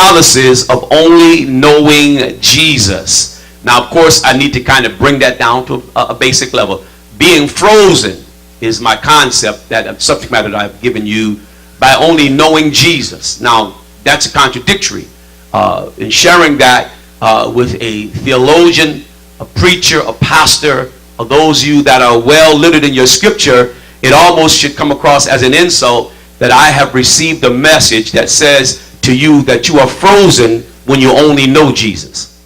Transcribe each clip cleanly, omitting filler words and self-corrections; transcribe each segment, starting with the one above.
paralysis of only knowing Jesus. Now, of course, I need to kind of bring that down to a basic level. Being frozen is my concept, that subject matter that I've given you, by only knowing Jesus. Now, that's contradictory. In sharing that with a theologian, a preacher, a pastor, or those of you that are well literate in your scripture, it almost should come across as an insult that I have received a message that says to you that you are frozen when you only know Jesus.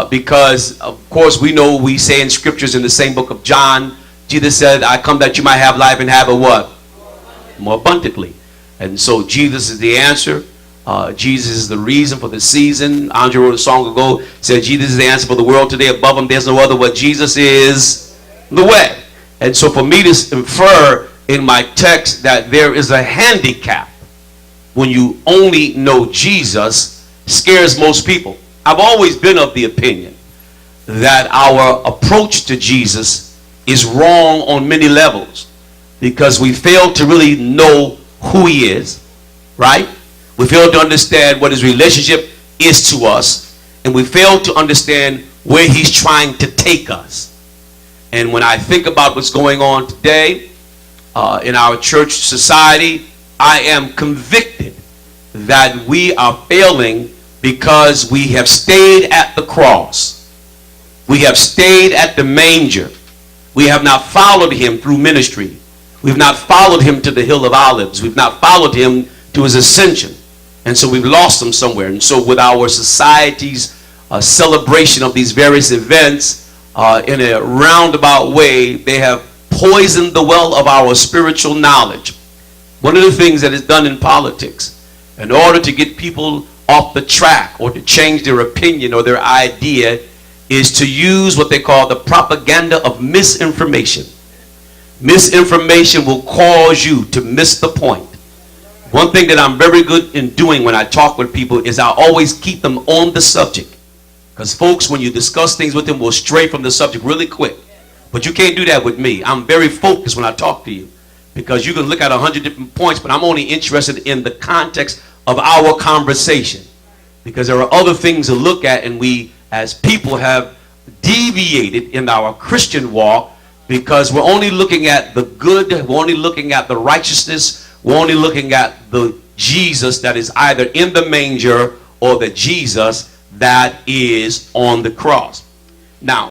Because, of course, we say in scriptures in the same book of John, Jesus said, I come that you might have life and have it what? More abundantly. And so Jesus is the answer. Jesus is the reason for the season. Andre wrote a song ago, said Jesus is the answer for the world today. Above him, there's no other. But Jesus is the way. And so for me to infer in my text that there is a handicap when you only know Jesus scares most people. I've always been of the opinion that our approach to Jesus is wrong on many levels because we fail to really know who he is, right? We fail to understand what his relationship is to us, and we fail to understand where he's trying to take us. And when I think about what's going on today in our church society, I am convicted that we are failing because we have stayed at the cross. We have stayed at the manger. We have not followed him through ministry. We've not followed him to the Hill of Olives. We've not followed him to his ascension. And so we've lost him somewhere. And so with our society's celebration of these various events in a roundabout way, they have poisoned the well of our spiritual knowledge. One of the things that is done in politics, in order to get people off the track or to change their opinion or their idea, is to use what they call the propaganda of misinformation. Misinformation will cause you to miss the point. One thing that I'm very good in doing when I talk with people is I always keep them on the subject. Because folks, when you discuss things with them, will stray from the subject really quick. But you can't do that with me. I'm very focused when I talk to you. Because you can look at 100 different points, but I'm only interested in the context of our conversation. Because there are other things to look at, and we as people have deviated in our Christian walk because we're only looking at the good, we're only looking at the righteousness, we're only looking at the Jesus that is either in the manger or the Jesus that is on the cross. Now,